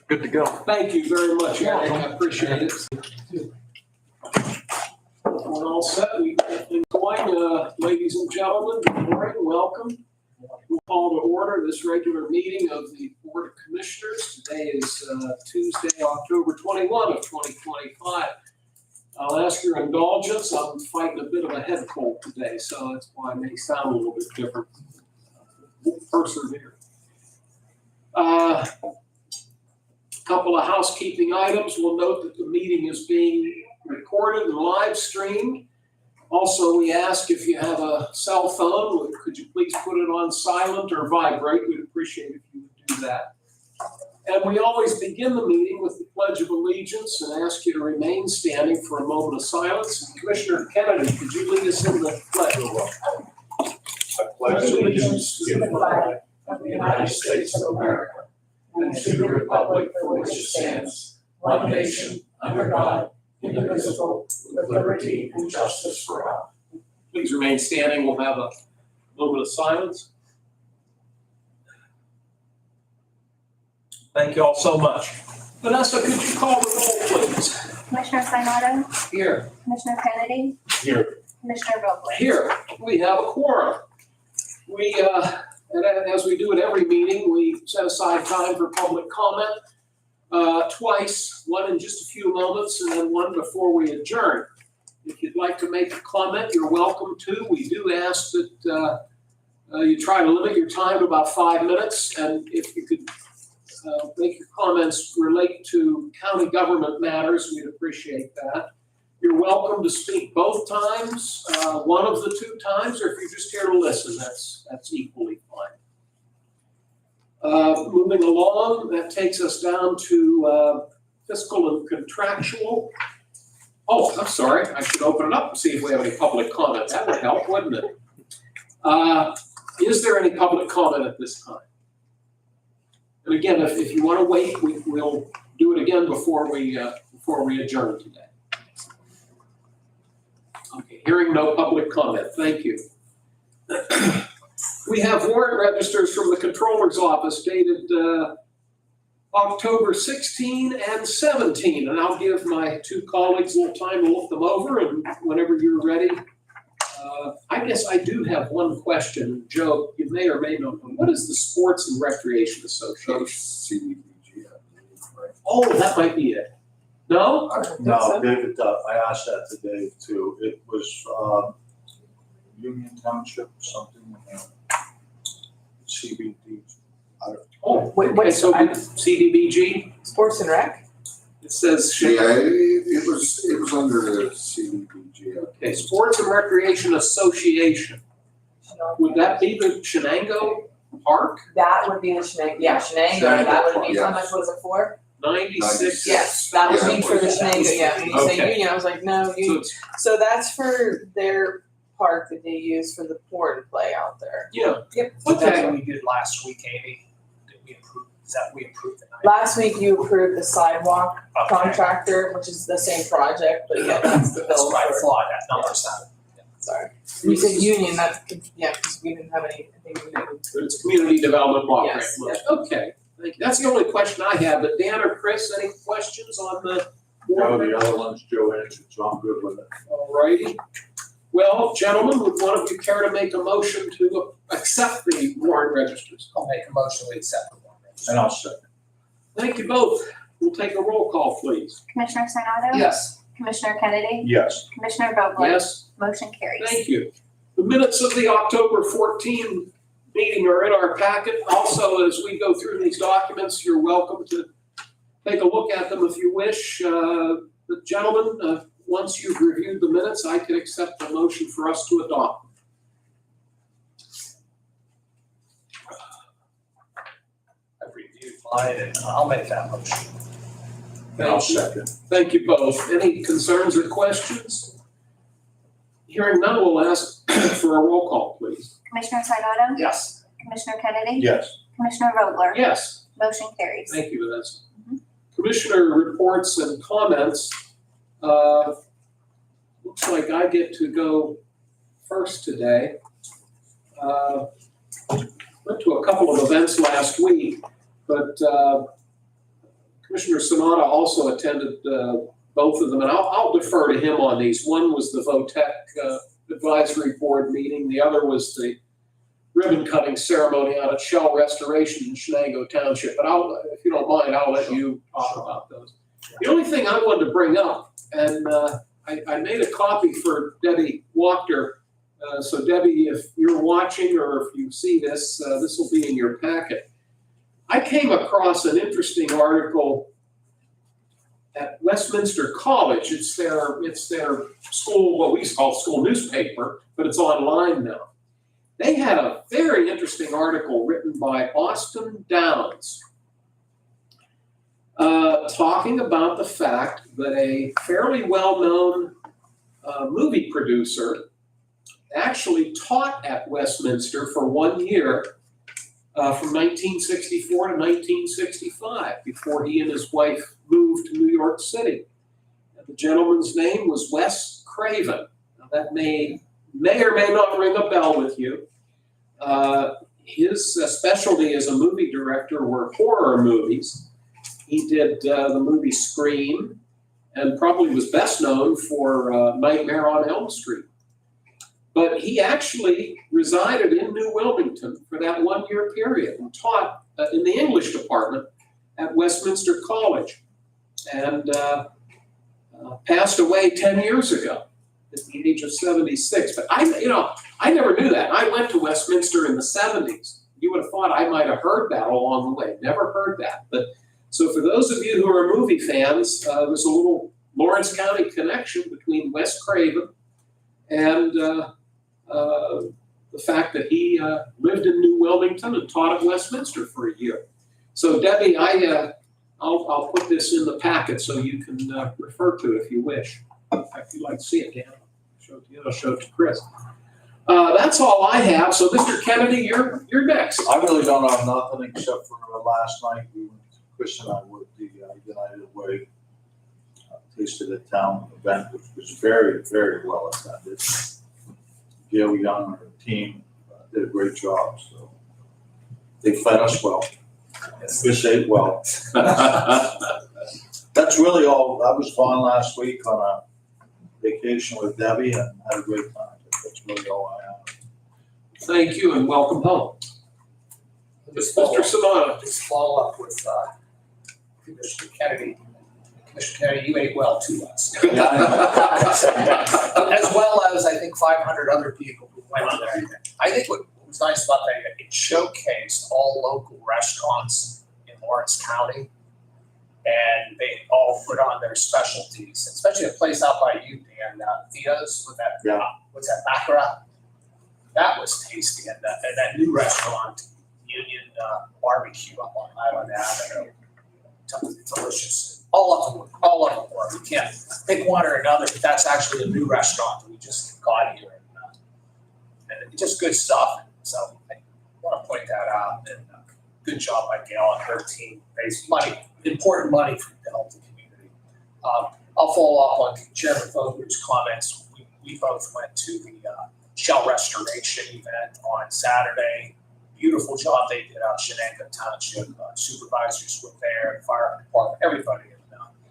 Good to go. Thank you very much, Eric. I appreciate it. We're all set. We got things going. Ladies and gentlemen, good morning. Welcome. We'll call to order this regular meeting of the Board of Commissioners. Today is Tuesday, October 21 of 2025. I'll ask your indulgence. I'm fighting a bit of a head cold today, so that's why I may sound a little bit different. We'll persevere. Couple of housekeeping items. We'll note that the meeting is being recorded and live streamed. Also, we ask if you have a cell phone, could you please put it on silent or vibrate? We'd appreciate if you would do that. And we always begin the meeting with the Pledge of Allegiance and ask you to remain standing for a moment of silence. And Commissioner Kennedy, could you lead us in the pledge? I pledge allegiance to the flag of the United States of America and to the republic for which it stands, one nation, under God, indivisible, with liberty and justice for all. Please remain standing. We'll have a moment of silence. Thank you all so much. Vanessa, could you call the roll, please? Commissioner Sinata, Here. Commissioner Kennedy, Here. Commissioner Vogler. Here, we have a quorum. And as we do at every meeting, we set aside time for public comment, twice, one in just a few moments and then one before we adjourn. If you'd like to make a comment, you're welcome to. We do ask that you try to limit your time to about 5 minutes, and if you could make your comments relate to county government matters, we'd appreciate that. You're welcome to speak both times, one of the two times, or if you're just here to listen, that's equally fine. Moving along, that takes us down to fiscal and contractual. Oh, I'm sorry, I should open it up and see if we have any public comment. That would help, wouldn't it? Is there any public comment at this time? And again, if you want to wait, we'll do it again before we adjourn today. Okay, hearing no public comment, thank you. We have warrant registers from the Controller's Office dated October 16 and 17, and I'll give my two colleagues a little time to look them over, and whenever you're ready. I guess I do have one question. Joe, you may or may not know. What is the Sports and Recreation Association? CDBG, I believe, right? Oh, that might be it. No? No, David, I asked that to Dave too. It was Union Township, something, CBD. Oh, Wait, okay, so CDBG, Sports and Rec? it says. Yeah, it was under the CDBG. Okay, Sports and Recreation Association. Would that be the Shenango Park? That would be the Shenango, Shenango, that would be, Shenango, how much was it for? 96? Yes, that would Yeah. be for the Shenango, yeah, when you say Okay. union, I was like, no, So union. it's, So that's for their park that they use for the port and play out there. yeah, Yep. That's okay, what we did last week, Amy. Did we approve, is that we approved the night? Last week you approved the sidewalk Okay. contractor, which is the same project, but yeah, that's the That's bill what I for, thought, that number sounded. sorry. You said union, that's, yeah, because we didn't have anything to do. but it's Community Development Block Grant Yes, money. Okay, thank you. That's the only question I have, but Dan or Chris, any questions on the? No, the other one's Joe answered, so I'm good with it. All righty. Well, gentlemen, would one of you care to make a motion to accept the warrant registers? I'll make a motion to accept the one. And I'll second. Thank you both. We'll take a roll call, please. Commissioner Sinata, Yes. Commissioner Kennedy, Yes. Commissioner Vogler. Yes? Motion carries. Thank you. The minutes of the October 14 meeting are in our packet. Also, as we go through these documents, you're welcome to take a look at them if you wish. The gentlemen, once you've reviewed the minutes, I can accept the motion for us to adopt. I've reviewed mine and I'll make that motion. And I'll second. Thank you both. Any concerns or questions? Hearing none, we'll ask for a roll call, please. Commissioner Sinata, Yes. Commissioner Kennedy, Yes. Commissioner Vogler. Yes. Motion carries. Thank you, Vanessa. Commissioner reports and comments. Looks like I get to go first today. Went to a couple of events last week, but Commissioner Sanada also attended both of them, and I'll defer to him on these. One was the VOTEC Advisory Board meeting. The other was the ribbon cutting ceremony out at Shell Restoration in Shenango Township. But if you don't mind, I'll let you talk about those. The only thing I wanted to bring up, and I made a copy for Debbie Wachter. So Debbie, if you're watching or if you see this, this will be in your packet. I came across an interesting article at Westminster College. It's their school, what we call school newspaper, but it's online now. They had a very interesting article written by Austin Downs talking about the fact that a fairly well-known movie producer actually taught at Westminster for 1 year from 1964 to 1965 before he and his wife moved to New York City. And the gentleman's name was Wes Craven. Now that may or may not ring a bell with you. His specialty as a movie director were horror movies. He did the movie Scream and probably was best known for Nightmare on Elm Street. But he actually resided in New Wilmington for that 1 year period and taught in the English department at Westminster College and passed away 10 years ago at the age of 76. But I never knew that. I went to Westminster in the 70s. You would have thought I might have heard that along the way. Never heard that. But so for those of you who are movie fans, there's a little Lawrence County connection between Wes Craven and the fact that he lived in New Wilmington and taught at Westminster for a year. So Debbie, I'll put this in the packet so you can refer to it if you wish. If you'd like to see it, Dan, I'll show it to Chris. That's all I have. So Mr. Kennedy, you're next. I really don't have nothing except for last night, Chris and I were at the United Way Taste of the Town event, which was very, very well attended. Gail Young and her team did a great job, so they fed us well. Chris ate well. That's really all. I was gone last week on a vacation with Debbie and had a great time. That's really all I have. Thank you and welcome home. Mr. Savannah. Just follow up with Commissioner Kennedy. Commissioner Kennedy, you ate well too last night. As well as I think 500 other people who went there. I think what was nice about that, it showcased all local restaurants in Lawrence County. And they all put on their specialties, especially a place out by you, Dan, Theo's with that, what's that, baccarat? That was tasty. And that new restaurant, Union Barbecue up on Island Avenue, delicious. All of them were. We can't pick one or another, but that's actually a new restaurant that we just got here. And it's just good stuff. So I want to point that out. And good job by Gail and her team. Raised money, important money to help the community. I'll follow up on Chairman Vogler's comments. We both went to the Shell Restoration event on Saturday. Beautiful job they did out Shenango Township. Supervisors were there, fire department, everybody. And,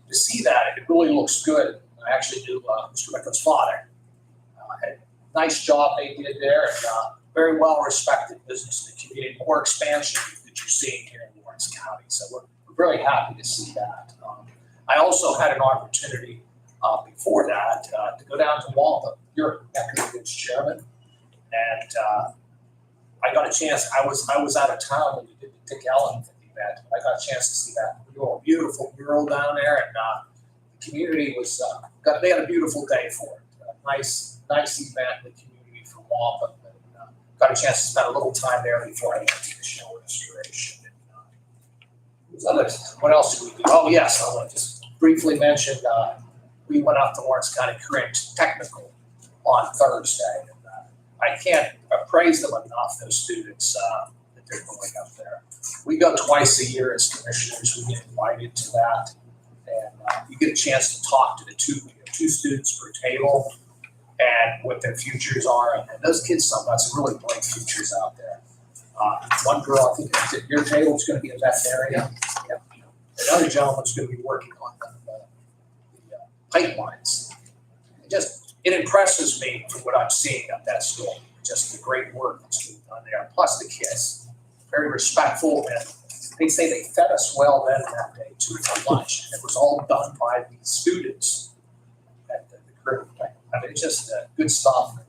to see that, it really looks good. I actually knew Mr. Rico's father. Had a nice job they did there, and very well respected business in the community. More expansion that you're seeing here in Lawrence County. So we're very happy to see that. I also had an opportunity before that to go down to Waltham, your neck of the woods, Chairman, and I got a chance. I was out of town when we did the Dick Ellington event. I got a chance to see that beautiful mural down there, and the community was they had a beautiful day for it. Nice event in the community for Waltham. And, got a chance to spend a little time there before I went to the Shell Restoration. And, what else did we do? Oh yes, I want to just briefly mention we went out to Lawrence County Career Technical on Thursday. And, I can't praise them enough, those students that they're going up there. We go twice a year as commissioners. We get invited to that. And you get a chance to talk to the two students per table and what their futures are. And those kids, some got some really bright futures out there. One girl, I think at your table, is going to be a veterinarian. Yep. other gentleman's gonna be working on the pipelines. It impresses me from what I'm seeing at that school, just the great work that's being done there. Plus the kids, very respectful, and they say they fed us well then that day too for lunch. It was all done by the students at the group. I mean, it's just good stuff. And,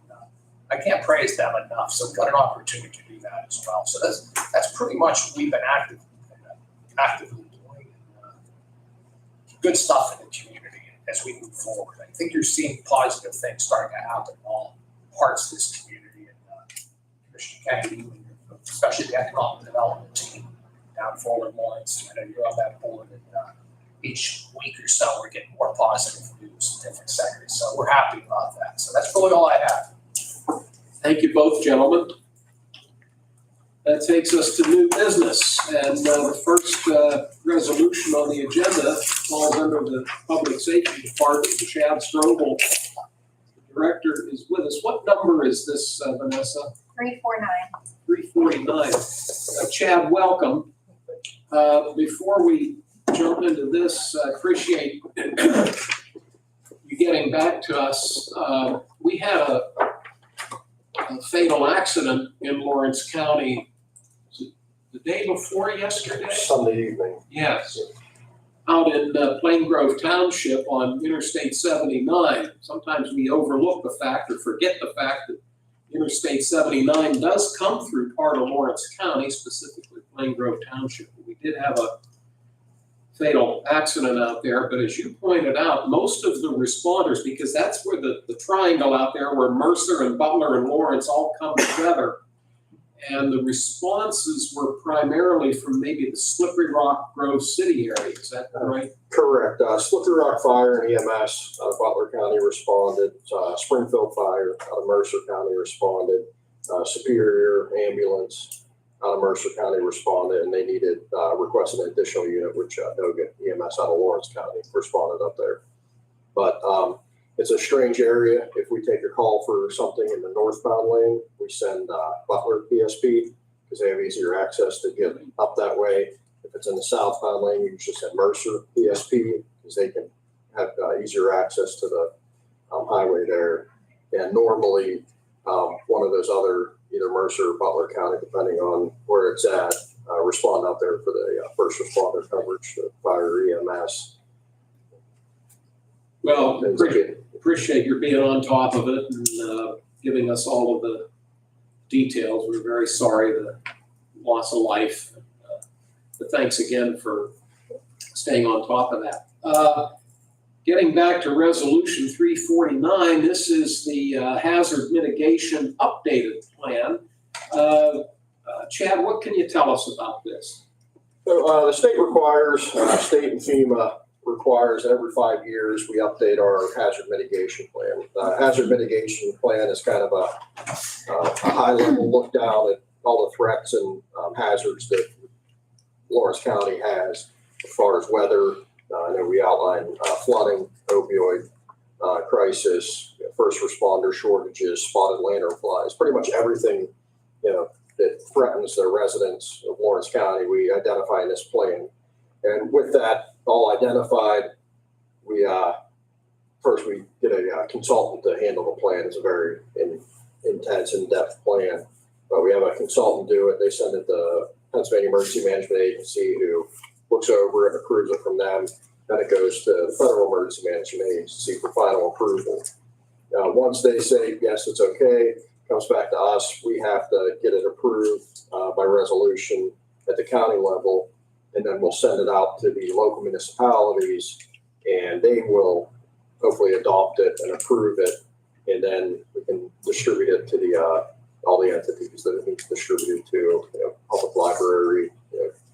I can't praise them enough. So we've got an opportunity to do that as well. So that's pretty much what we've been actively doing. Good stuff in the community as we move forward. I think you're seeing positive things starting to happen in all parts of this community. And Commissioner Kennedy, especially the economic development team down forward Lawrence, I know you're on that board, and each week or so we're getting more positive news in different sectors. So we're happy about that. So that's really all I have. Thank you both, gentlemen. That takes us to new business, and the first resolution on the agenda falls under the Public Safety Department. Chad Strobel, the director, is with us. What number is this, Vanessa? 349. 349. Chad, welcome. Before we jump into this, I appreciate you getting back to us. We had a fatal accident in Lawrence County the day before yesterday? Sunday evening. Yes. Out in Plain Grove Township on Interstate 79. Sometimes we overlook the fact or forget the fact that Interstate 79 does come through part of Lawrence County, specifically Plain Grove Township. We did have a fatal accident out there, but as you pointed out, most of the responders, because that's where the triangle out there where Mercer and Butler and Lawrence all come together, and the responses were primarily from maybe the Slippery Rock, Grove City area. Is that right? Correct. Slippery Rock Fire and EMS out of Butler County responded. Springfield Fire out of Mercer County responded. Superior Ambulance out of Mercer County responded, and they needed requested an additional unit, which Noga EMS out of Lawrence County responded up there. But it's a strange area. If we take a call for something in the northbound lane, we send Butler PSP because they have easier access to get up that way. If it's in the southbound lane, you just send Mercer PSP because they can have easier access to the highway there. And normally, one of those other, either Mercer or Butler County, depending on where it's at, respond out there for the first responder coverage, the fire, EMS. Well, appreciate your being on top of it and giving us all of the details. We're very sorry the loss of life. But thanks again for staying on top of that. Getting back to resolution 349, this is the hazard mitigation updated plan. Chad, what can you tell us about this? So the state requires, state and FEMA requires every 5 years we update our hazard mitigation plan. Hazard mitigation plan is kind of a high level look down at all the threats and hazards that Lawrence County has as far as weather. I know we outlined flooding, opioid crisis, first responder shortages, spotted lanternflies, pretty much everything, that threatens the residents of Lawrence County, we identify in this plan. And with that all identified, we first we get a consultant to handle the plan. It's a very intense, in-depth plan, but we have a consultant do it. They send it to the Pennsylvania Emergency Management Agency, who looks over and approves it from them. Then it goes to the Federal Emergency Management Agency for final approval. Once they say yes, it's okay, comes back to us. We have to get it approved by resolution at the county level, and then we'll send it out to the local municipalities, and they will hopefully adopt it and approve it, and then we can distribute it to the all the entities that it needs distributed to, public library,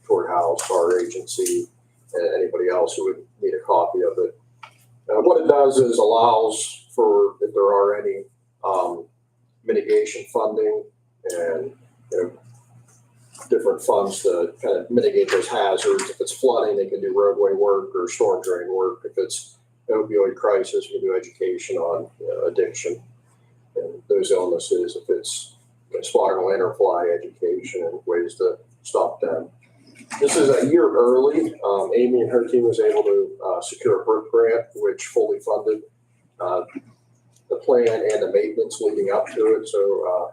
courthouse, bar agency, and anybody else who would need a copy of it. What it does is allows for, if there are any mitigation funding and different funds to kind of mitigate those hazards. If it's flooding, they can do roadway work or storm drain work. If it's opioid crisis, we do education on addiction and those illnesses. If it's spotted lanternfly, education and ways to stop them. This is a year early. Amy and her team was able to secure a BRIC grant, which fully funded the plan and the maintenance leading up to it. So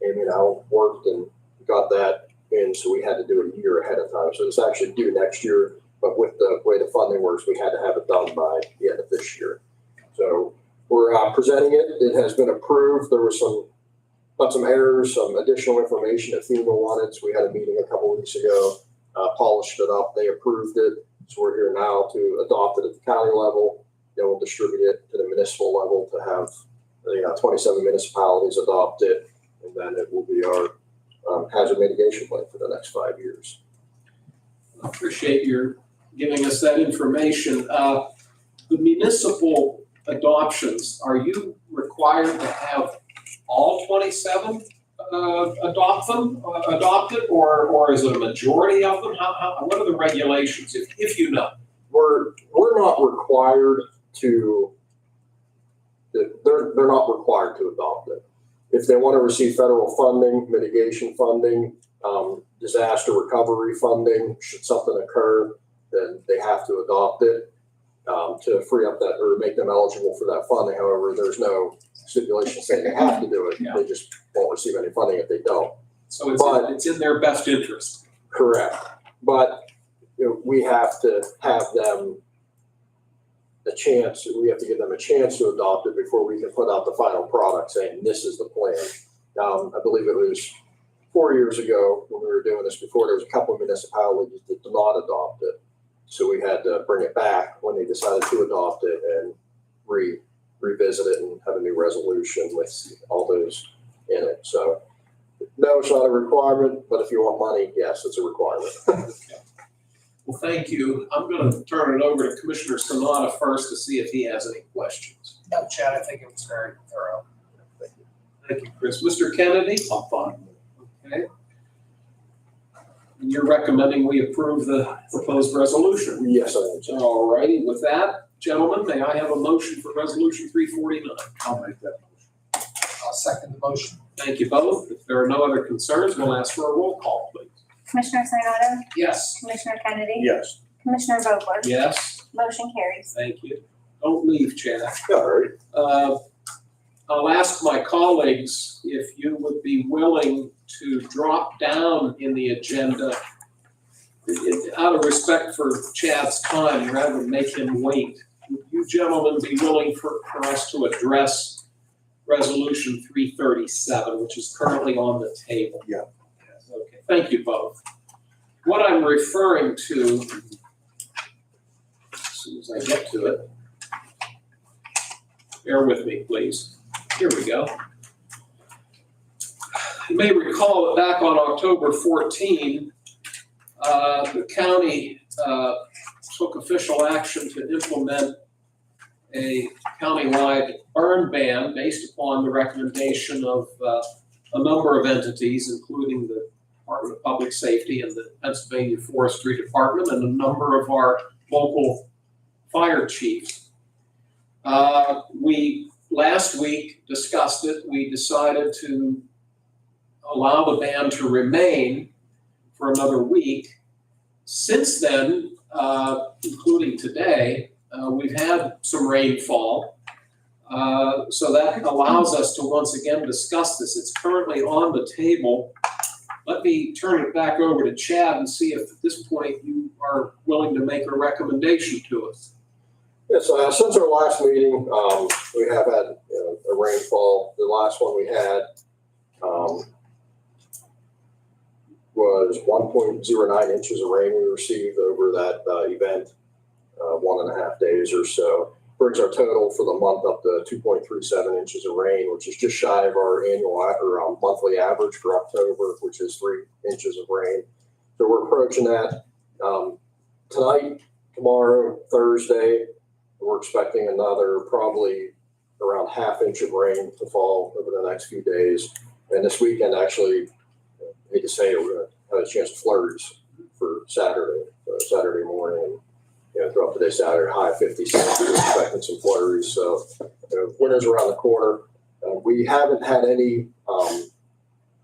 Amy and I worked and got that in, so we had to do it a year ahead of time. So it's actually due next year, but with the way the funding works, we had to have it done by the end of this year. So we're presenting it. It has been approved. There was some errors, some additional information that FEMA wanted. So we had a meeting a couple weeks ago, polished it up. They approved it. So we're here now to adopt it at the county level. Then we'll distribute it to the municipal level to have 27 municipalities adopt it. And then it will be our hazard mitigation plan for the next 5 years. I appreciate your giving us that information. The municipal adoptions, are you required to have all 27 adopted, or is it a majority of them? What are the regulations, if you know? We're not required to. They're not required to adopt it. If they want to receive federal funding, mitigation funding, disaster recovery funding, should something occur, then they have to adopt it to free up that or make them eligible for that funding. However, there's no stipulation saying they have to do it. Yeah. They just won't receive any funding if they don't. So it's in their best interest. Correct. But we have to have them we have to give them a chance to adopt it before we can put out the final product saying this is the plan. I believe it was 4 years ago when we were doing this before, there was a couple of municipalities that did not adopt it. So we had to bring it back when they decided to adopt it and revisit it and have a new resolution with all those in it. So no, it's not a requirement, but if you want money, yes, it's a requirement. Well, thank you. I'm going to turn it over to Commissioner Sanada first to see if he has any questions. No, Chad, I think it was very thorough. Thank you, Chris. Mr. Kennedy? I'm fine. Okay. And you're recommending we approve the proposed resolution? Yes, I think so. All righty. With that, gentlemen, may I have a motion for Resolution 349? I'll make that motion. I'll second the motion. Thank you both. If there are no other concerns, we'll ask for a roll call, please. Commissioner Sinata, Yes. Commissioner Kennedy, Yes. Commissioner Vogler, Yes. motion carries. Thank you. Don't leave, Chad. All right. I'll ask my colleagues if you would be willing to drop down in the agenda out of respect for Chad's time, rather than make him wait. Would you gentlemen be willing for us to address Resolution 337, which is currently on the table? Yeah. Okay, thank you both. What I'm referring to, as soon as I get to it, bear with me, please. Here we go. You may recall that back on October 14, the county took official action to implement a countywide burn ban based upon the recommendation of a number of entities, including the Department of Public Safety and the Pennsylvania Forestry Department and a number of our local fire chiefs. We last week discussed it. We decided to allow the ban to remain for another week. Since then, including today, we've had some rainfall. So that allows us to once again discuss this. It's currently on the table. Let me turn it back over to Chad and see if at this point you are willing to make a recommendation to us. Yes, since our last meeting, we have had a rainfall. The last one we had was 1.09 inches of rain we received over that event, 1.5 days or so. Brings our total for the month up to 2.37 inches of rain, which is just shy of our annual or monthly average for October, which is 3 inches of rain. So we're approaching that tonight, tomorrow, Thursday. We're expecting another probably around 1/2 inch of rain to fall over the next few days. And this weekend, actually, I hate to say it, we're going to have a chance of flurries for Saturday morning. Throughout the day, Saturday, high 50s, we're expecting some flurries. So winter's around the corner. We haven't had any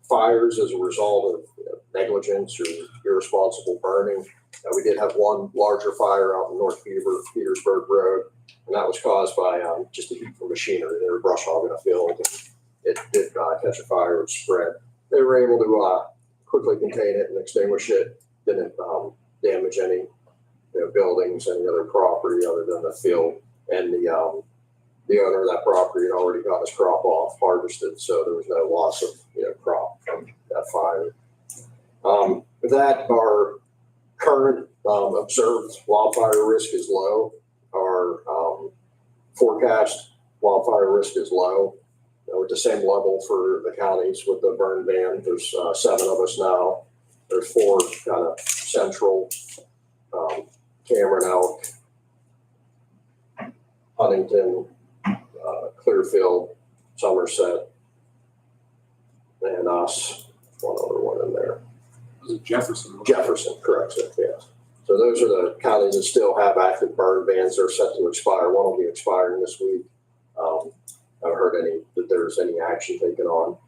fires as a result of negligence or irresponsible burning. We did have one larger fire out in North Petersburg Road, and that was caused by just the heat from machinery. They were brush hogging a field, and it did catch a fire and spread. They were able to quickly contain it and extinguish it. Didn't damage any buildings, any other property other than the field. And the owner of that property had already got his crop off, harvested, so there was no loss of crop from that fire. That our current observed wildfire risk is low. Our forecast wildfire risk is low. We're at the same level for the counties with the burn ban. There's 7 of us now. There's 4 kind of central, Cameron, Elk, Huntington, Clearfield, Somerset, and us. One other one in there. Was it Jefferson? Jefferson, correct, sir, yes. So those are the counties that still have active burn bans. They're set to expire. One will be expiring this week. I haven't heard that there's any action taken on.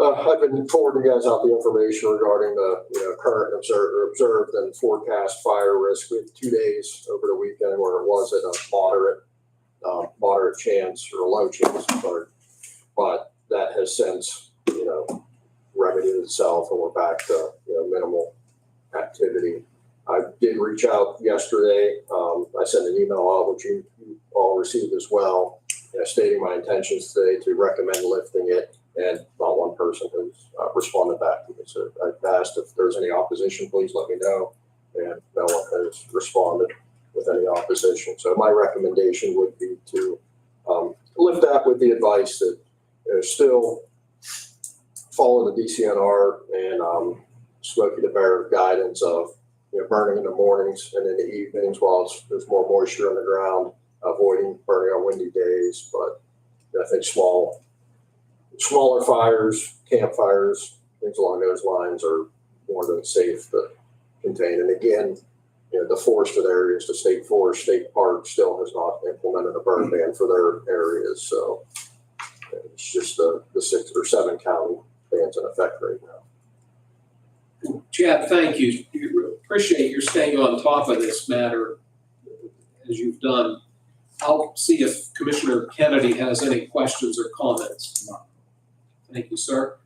I've been forwarding you guys out the information regarding the current observed and forecast fire risk. We had 2 days over the weekend where it was at a moderate chance or a low chance, but that has since remedied itself, and we're back to minimal activity. I did reach out yesterday. I sent an email out, which you all received as well, stating my intentions today to recommend lifting it, and not one person has responded back to me. So I've asked if there's any opposition, please let me know, and no one has responded with any opposition. So my recommendation would be to lift that with the advice that still follow the DCNR and Smokey the Bear guidance of burning in the mornings and in the evenings while there's more moisture on the ground, avoiding burning on windy days. But I think smaller fires, campfires, things along those lines are more than safe to contain. And again, the forested areas, the state forest, state park still has not implemented a burn ban for their areas. So it's just the 6 or 7 county bans in effect right now. Chad, thank you. Appreciate your staying on top of this matter as you've done. I'll see if Commissioner Kennedy has any questions or comments. No. Thank you, sir.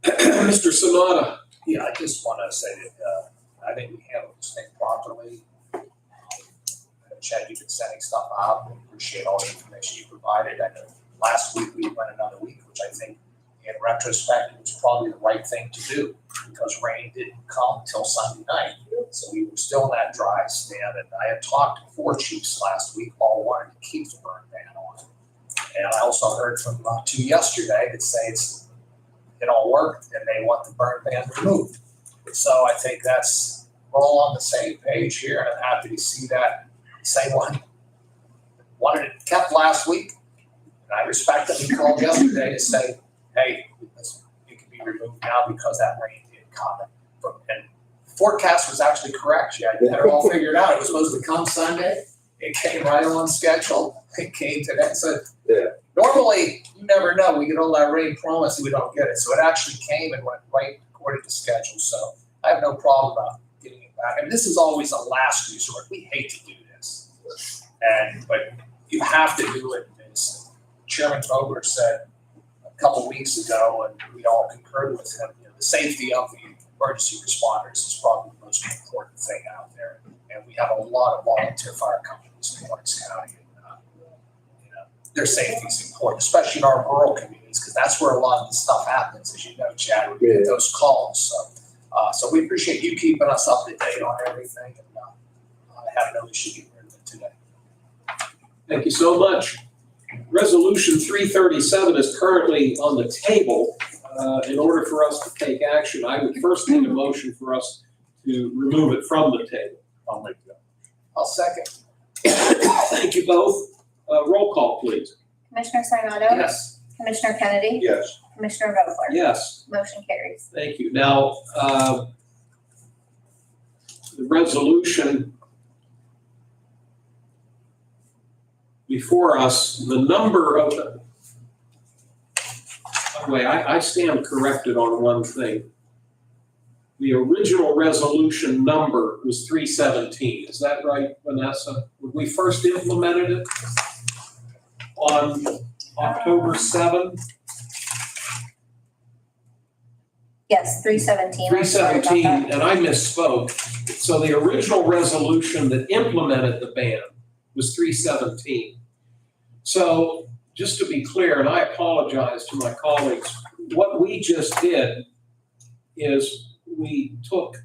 Mr. Sonata. Yeah, I just want to say that I think we handled this thing properly. Chad, you've been sending stuff out. We appreciate all the information you provided. I know last week we went another week, which I think in retrospect was probably the right thing to do because rain didn't come till Sunday night. So we were still in that dry stand. And I had talked to 4 chiefs last week, all wanted to keep the burn ban on. And I also heard from 2 yesterday that say it all worked and they want the burn ban removed. So I think we're all on the same page here, and I'm happy to see that the same one wanted it kept last week. And I respect that he called yesterday to say, hey, it can be removed now because that rain did come. And the forecast was actually correct. Yeah, you had it all figured out. It was supposed to come Sunday. It came right on schedule. It came today. So normally, you never know. We get all that rain promise and we don't get it. So it actually came and went right according to schedule. So I have no problem about getting it back. I mean, this is always a last resort. We hate to do this. But you have to do it. As Chairman Vogler said a couple weeks ago, and we all concurred with him, the safety of the emergency responders is probably the most important thing out there. And we have a lot of volunteer fire companies in Lawrence County. Their safety is important, especially in our rural communities, because that's where a lot of the stuff happens, as you know, Chad. We get those calls. So we appreciate you keeping us up to date on everything. And I have no issue getting rid of it today. Thank you so much. Resolution 337 is currently on the table. In order for us to take action, I would first need a motion for us to remove it from the table. I'll make that. I'll second. Thank you both. Roll call, please. Commissioner Sinata? Yes. Commissioner Kennedy? Yes. Commissioner Vogler? Yes. Motion carries. Thank you. Now, the resolution before us, the number of the, by the way, I stand corrected on one thing. the original resolution number was 317. Is that right, Vanessa? When we first implemented it on October 7? Yes, 317. 317, and I misspoke. So the original resolution that implemented the ban was 317. So just to be clear, and I apologize to my colleagues, what we just did is we took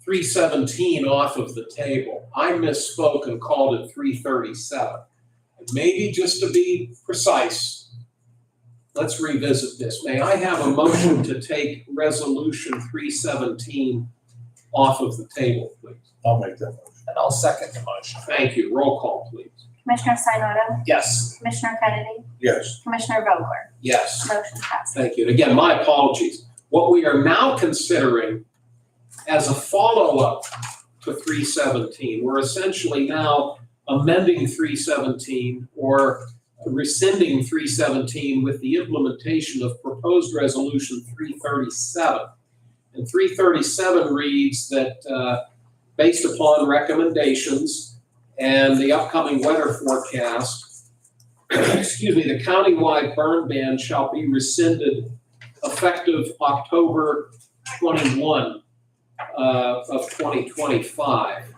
317 off of the table. I misspoke and called it 337. And maybe just to be precise, let's revisit this. May I have a motion to take resolution 317 off of the table, please? I'll make that motion. And I'll second the motion. Thank you. Roll call, please. Commissioner Sinata, Yes. Commissioner Kennedy, Yes. Commissioner Vogler, Yes. motion passes. Thank you. And again, my apologies. What we are now considering as a follow-up to 317, we're essentially now amending 317 or rescinding 317 with the implementation of proposed resolution 337. And 337 reads that based upon recommendations and the upcoming weather forecast, excuse me, the countywide burn ban shall be rescinded effective October 21 of 2025.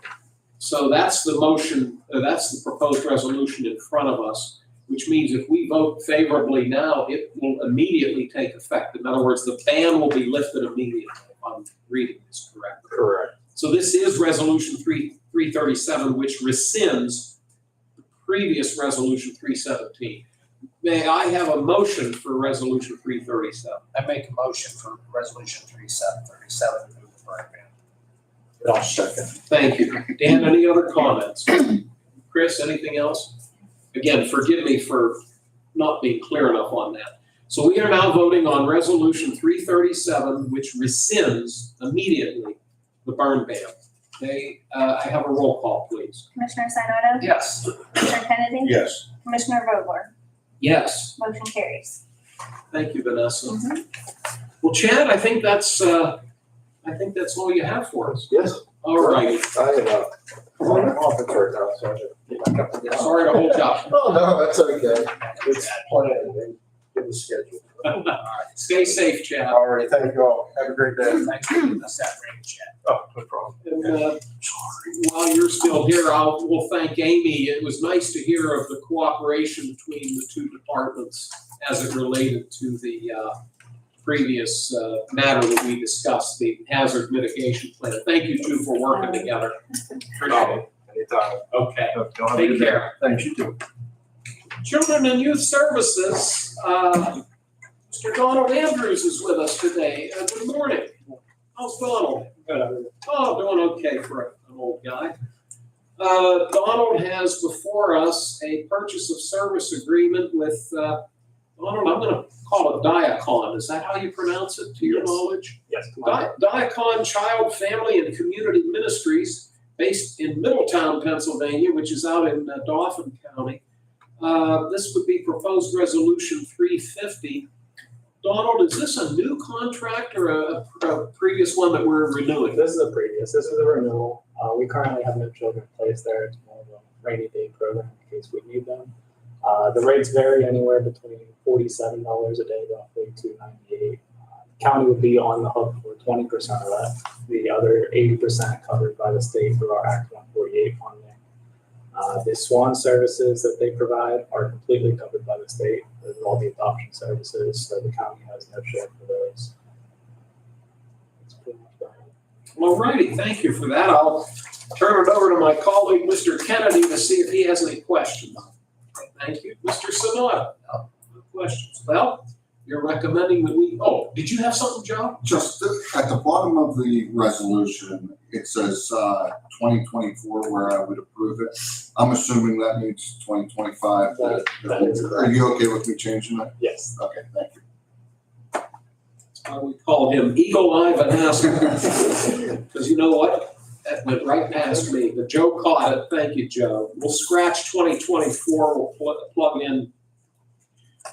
So that's the motion, that's the proposed resolution in front of us, which means if we vote favorably now, it will immediately take effect. In other words, the ban will be lifted immediately, if I'm reading this correctly. Correct. So this is resolution 337, which rescinds the previous resolution 317. May I have a motion for resolution 337? I make a motion for resolution 3737 to move the burn ban. I'll second. Thank you. Dan, any other comments? Chris, anything else? Again, forgive me for not being clear enough on that. So we are now voting on resolution 337, which rescinds immediately the burn ban. Okay, I have a roll call, please. Commissioner Sinata, Yes. Commissioner Kennedy, Yes. Commissioner Vogler, Yes, motion carries. thank you, Vanessa. Well, Chad, I think that's all you have for us. Yes, All right. I am, I'm in office right now, so I should get my couple down. Sorry to hold you up. Oh, no, that's okay. It's planned, in the schedule. Stay safe, Chad. All right, thank you all. Have a great day. Thank you. That's that rain check. Oh, no problem. And while you're still here, we'll thank Amy. It was nice to hear of the cooperation between the two departments as it related to the previous matter that we discussed, the hazard mitigation plan. Thank you two for working together. Appreciate it. Anytime. Okay. Y'all have a Take good day. care. Thanks, you too. Children and Youth Services, Mr. Donald Andrews is with us today. Good morning. How's Donald? Good. Oh, doing okay for an old guy. Donald has before us a purchase of service agreement with, Donald, I'm gonna call it Diacon. Is that how you pronounce it, to your Yes. knowledge? Yes. Diacon Child, Family, and Community Ministries, based in Middletown, Pennsylvania, which is out in Dauphin County. This would be proposed resolution 350. Donald, is this a new contract or a previous one that we're renewing? This is a previous, this is a renewal. We currently have no children placed there. It's more of a rainy day program in case we need them. The rates vary anywhere between $47 a day roughly to $98. The county would be on the hook for 20% of that. The other 80% covered by the state through our Act 148 funding. The SWAN services that they provide are completely covered by the state. Those are all the adoption services, so the county has no share for those. That's pretty much about it. All righty, thank you for that. I'll turn it over to my colleague, Mr. Kennedy, to see if he has any questions. Thank you. Mr. Sonata? No questions. Well, you're recommending that oh, did you have something, Joe? Just at the bottom of the resolution, it says 2024 where I would approve it. I'm assuming that means 2025. That is correct. Are you okay with me changing that? Yes. Okay, thank you. We call him Eagle Eye Vanessa. Because you know what? That went right past me, but Joe caught it. Thank you, Joe. We'll scratch 2024, we'll plug in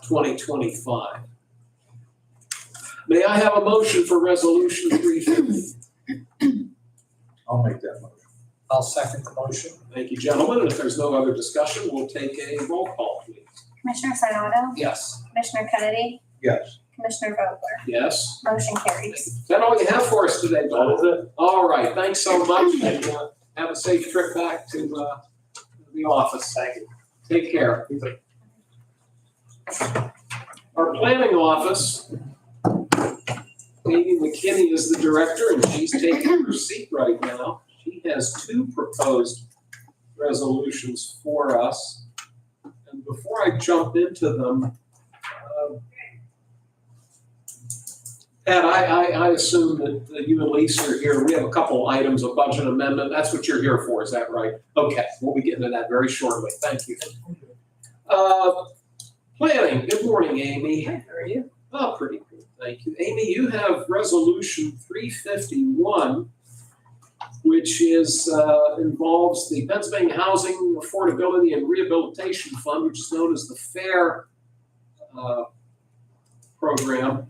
2025. May I have a motion for resolution 350? I'll make that motion. I'll second the motion. Thank you, gentlemen. And if there's no other discussion, we'll take a roll call, please. Commissioner Sinata, Yes. Commissioner Kennedy, Yes. Commissioner Vogler, Yes? motion carries. Is that all you have for us today, That Bob? is it. All right, thanks so much, and have a safe trip back to the office. Thank you. Take care. Our planning office, Amy McKinney is the director, and she's taking her seat right now. She has two proposed resolutions for us. And before I jump into them, Pat, I assume that you and Lisa are here. We have a couple items of budget amendment. That's what you're here for, is that right? Okay, we'll be getting to that very shortly. Thank you. Planning, good morning, Amy. How are you? Oh, pretty good, thank you. Amy, you have resolution 351, which involves the Pennsylvania Housing Affordability and Rehabilitation Fund, which is known as the FAIR program.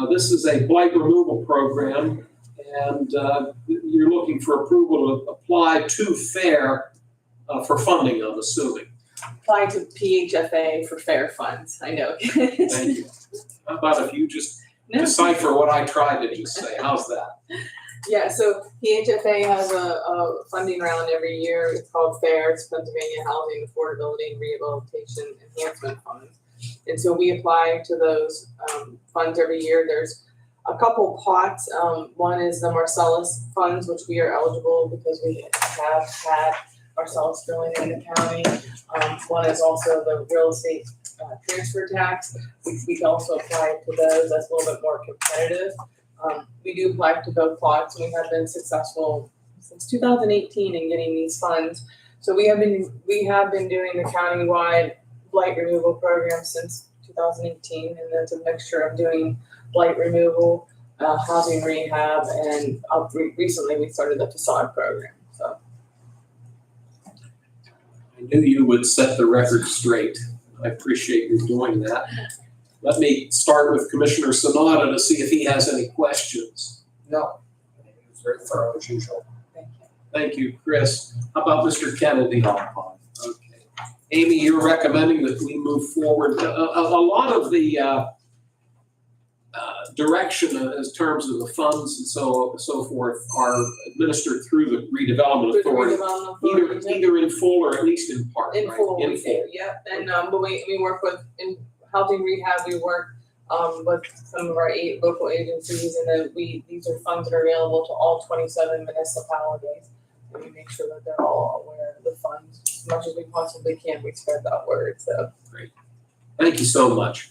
This is a blight removal program, and you're looking for approval to apply to FAIR for funding, I'm assuming. Apply to PHFA for fair funds, I know. Thank you. How about if you just decipher what I tried to just say? How's that? Yeah, so PHFA has a funding round every year. It's called FAIR, it's Pennsylvania Housing Affordability and Rehabilitation Enhancement Funds. And so we apply to those funds every year. There's a couple pots. One is the Marcellus funds, which we are eligible because we have had Marcellus drilling in the county. One is also the real estate transfer tax. We can also apply to those. That's a little bit more competitive. We do apply to both pots, and we have been successful since 2018 in getting these funds. So we have been doing the countywide blight removal program since 2018, and that's a mixture of doing blight removal, housing rehab, and recently we started the facade program. So I knew you would set the record straight. I appreciate you doing that. Let me start with Commissioner Sanada to see if he has any questions. No. It was very thorough as usual. thank you. Thank you, Chris. How about Mr. Kennedy? Okay. Amy, you're recommending that we move forward. A lot of the direction in terms of the funds and so forth are administered through the redevelopment With the authority, redevelopment authority, either in full or at least in part, in right? full, we do, yeah. And but we work with in housing rehab. We work with some of our 8 local agencies, and then these are funds that are available to all 27 municipalities. And we make sure that they're all aware of the funds as much as we possibly can. We spread that word. So Thank you so much.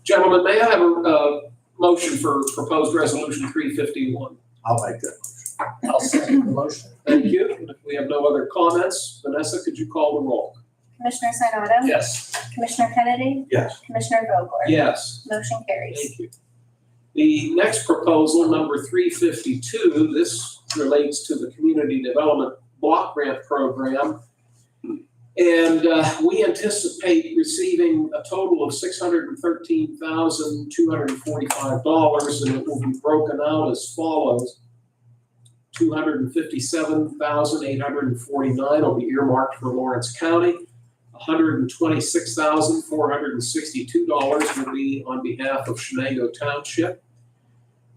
Gentlemen, may I have a motion for proposed resolution 351? I'll make that motion. I'll second the motion. Thank you. And if we have no other comments, Vanessa, could you call the roll? Commissioner Sinata, Yes. Commissioner Kennedy, Yes. Commissioner Vogler, Yes. motion carries. Thank you. The next proposal, number 352, this relates to the Community Development Block Grant Program. And we anticipate receiving a total of $613,245, and it will be broken out as follows. $257,849 will be earmarked for Lawrence County. $126,462 will be on behalf of Shenango Township.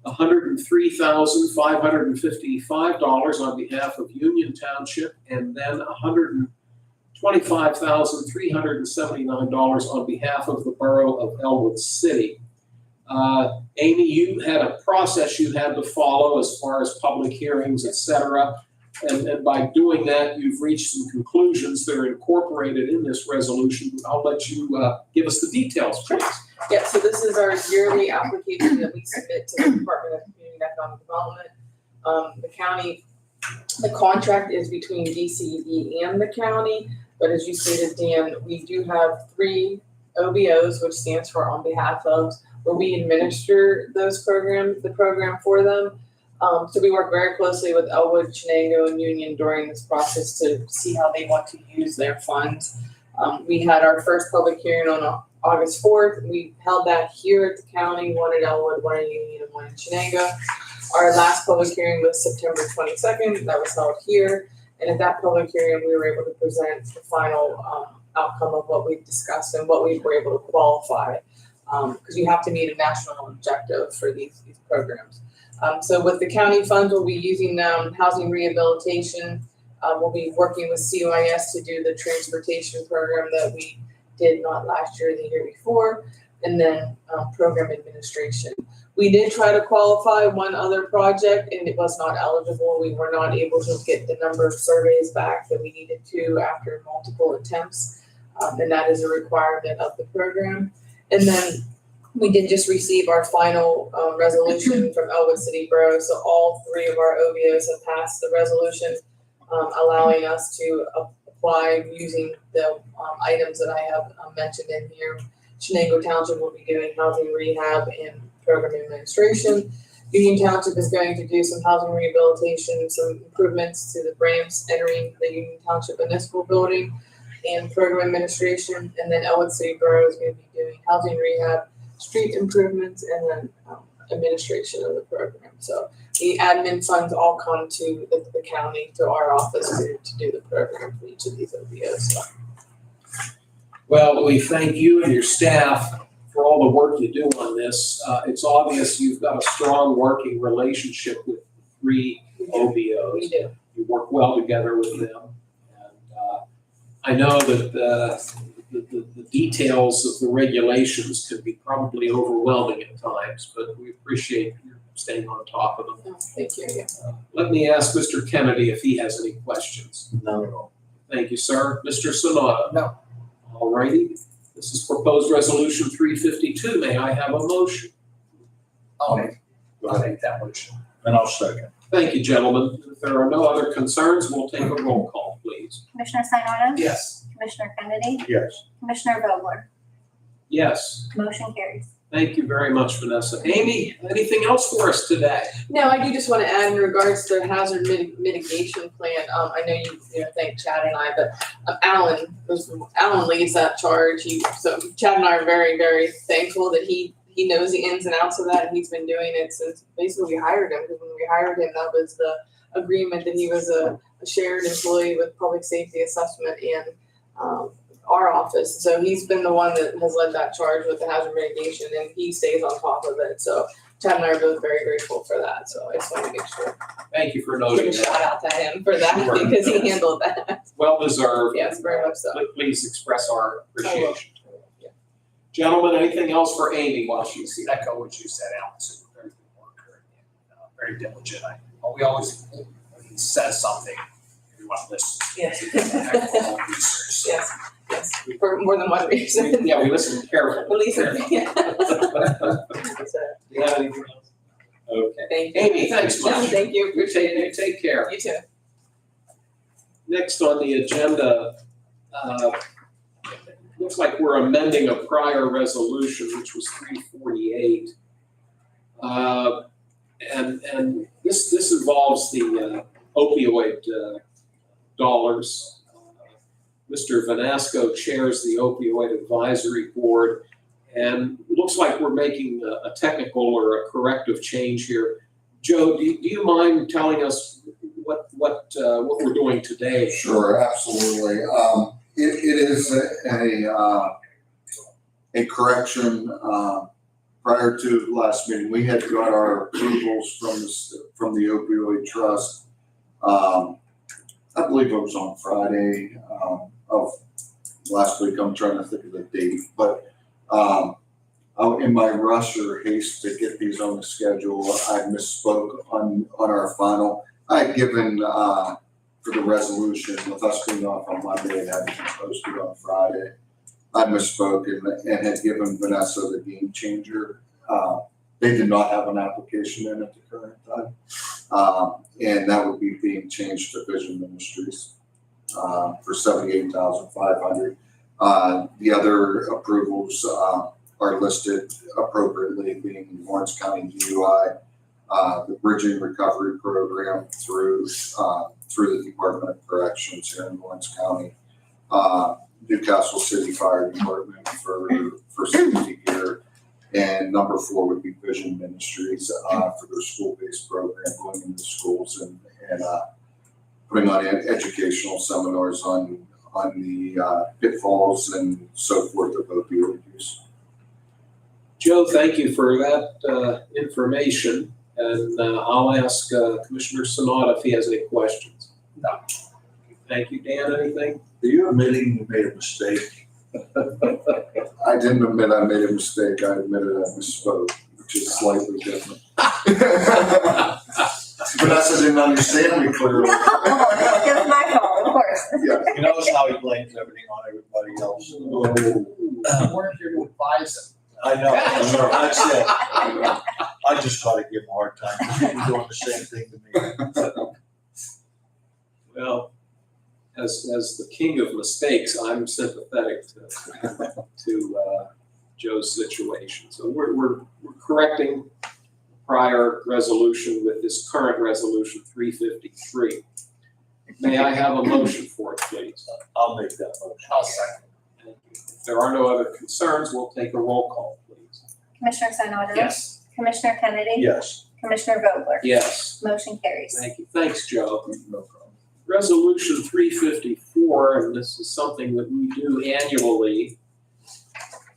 $103,555 on behalf of Union Township, and then $125,379 on behalf of the borough of Elwood City. Amy, you had a process you had to follow as far as public hearings, et cetera. And by doing that, you've reached some conclusions that are incorporated in this resolution. I'll let you give us the details, please. yeah, so this is our yearly application that we submit to the Department of Community and Economic Development. The county, the contract is between DCED and the county, but as you stated, Dan, we do have 3 OBOs, which stands for on behalf of, where we administer those programs, the program for them. So we work very closely with Elwood, Shenango, and Union during this process to see how they want to use their funds. We had our first public hearing on August 4th. We held that here at the county, one in Elwood, one in Union, and one in Shenango. Our last public hearing was September 22nd. That was held here. And at that public hearing, we were able to present the final outcome of what we discussed and what we were able to qualify. Because you have to meet a national objective for these programs. So with the county funds, we'll be using housing rehabilitation. We'll be working with CYS to do the transportation program that we did not last year, the year before, and then program administration. We did try to qualify one other project and it was not eligible. We were not able to get the number of surveys back that we needed to after multiple attempts. And that is a requirement of the program. And then we did just receive our final resolution from Elwood City Borough. So all 3 of our OVOs have passed the resolution, allowing us to apply using the items that I have mentioned in here. Shenango Township will be doing housing rehab and program administration. Union Township is going to do some housing rehabilitation, some improvements to the ramps entering the Union Township Municipal Building and program administration. And then Elwood City Borough is going to be doing housing rehab, street improvements, and then administration of the program. So the admin funds all come to the county, to our office to do the program for each of these OBOs. So. Well, we thank you and your staff for all the work you do on this. It's obvious you've got a strong working relationship with 3 OBOs. We do. You work well together with them. And I know that the details of the regulations can be probably overwhelming at times, but we appreciate you staying on top of them. Oh, thank you. Yeah. Let me ask Mr. Kennedy if he has any questions. No. Thank you, sir. Mr. Sonata? No. All righty. This is proposed resolution 352. May I have a motion? I'll make that motion. And I'll second. Thank you, gentlemen. If there are no other concerns, we'll take a roll call, please. Commissioner Sinata? Yes. Commissioner Kennedy? Yes. Commissioner Vogler? Yes, Motion carries. thank you very much, Vanessa. Amy, anything else for us today? No, I do just want to add in regards to the hazard mitigation plan. I know you thank Chad and I, but Alan leads that charge. So Chad and I are very, very thankful that he knows the ins and outs of that, and he's been doing it since basically we hired him. Because when we hired him, that was the agreement that he was a shared employee with public safety assessment and our office. So he's been the one that has led that charge with the hazard mitigation, and he stays on top of it. So Chad and I are both very grateful for that. So I just want to make sure Thank you for give noting a shout that. out to him for that Sure. because he handled that. Well deserved. Yes, very much so. Please express our appreciation. Yeah. Gentlemen, anything else for Amy while she's here? Echo what you said, Alan's a very good worker and very diligent. We always, when he says something, everyone listens. Yes. All research. Yes, yes, for more than one reason. Yeah, we listen carefully. At least, yeah. So, Do you have anything else? Okay. thank you. Amy, thanks much. Thank you. You take care. You too. Next on the agenda, looks like we're amending a prior resolution, which was 348. And this involves the opioid dollars. Mr. Vanasco chairs the opioid advisory board, and it looks like we're making a technical or a corrective change here. Joe, do you mind telling us what we're doing today? Sure, absolutely. It is a correction. Prior to the last meeting, we had got our approvals from the opioid trust. I believe it was on Friday of last week. I'm trying to think of the date, but in my rush or haste to get these on the schedule, I misspoke on our final. I had given for the resolution, with us being off on Monday and having it posted on Friday, I misspoke and had given Vanessa the game changer. They did not have an application in at the current time. And that would be being changed to Vision Ministries for $78,500. The other approvals are listed appropriately, being Lawrence County DUI, the Bridging Recovery Program through the Department of Corrections here in Lawrence County, Newcastle City Fire Department for safety gear. And number 4 would be Vision Ministries, for their school-based program, going into schools and putting on educational seminars on the pitfalls and so forth of opioid use. Joe, thank you for that information, and I'll ask Commissioner Sanada if he has any questions. No. Thank you. Dan, anything? Are you admitting you made a mistake? I didn't admit I made a mistake. I admitted I misspoke, which is slightly different. Vanessa didn't understand me clearly. No, it was my fault, of course. Yeah. He knows how he blames everything on everybody else. You weren't here to advise him. I know, that's it. I just gotta give him a hard time, because he's doing the same thing to me. Well, as the king of mistakes, I'm sympathetic to Joe's situation. So we're correcting prior resolution with this current resolution 353. May I have a motion for it, please? I'll make that motion. I'll second. Thank you. If there are no other concerns, we'll take a roll call, please. Commissioner Sinata? Yes. Commissioner Kennedy? Yes. Commissioner Vogler? Yes. Motion carries. Thank you. Thanks, Joe. No problem. Resolution 354, and this is something that we do annually.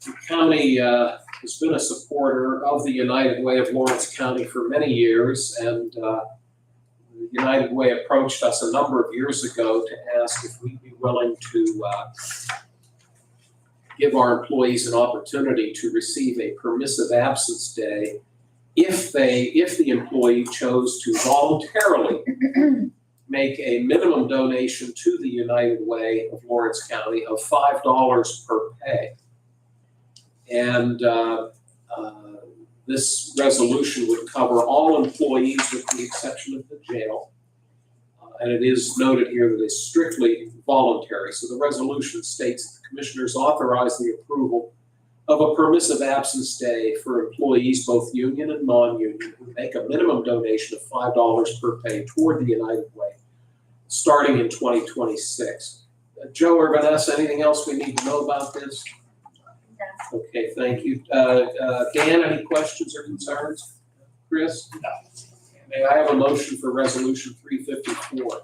The county has been a supporter of the United Way of Lawrence County for many years, and the United Way approached us a number of years ago to ask if we'd be willing to give our employees an opportunity to receive a permissive absence day if the employee chose to voluntarily make a minimum donation to the United Way of Lawrence County of $5 per pay. And this resolution would cover all employees with the exception of the jail. And it is noted here that it's strictly voluntary. So the resolution states that the commissioners authorize the approval of a permissive absence day for employees, both union and non-union, who make a minimum donation of $5 per pay toward the United Way, starting in 2026. Joe or Vanessa, anything else we need to know about this? No. Okay, thank you. Dan, any questions or concerns? Chris? No. May I have a motion for resolution 354?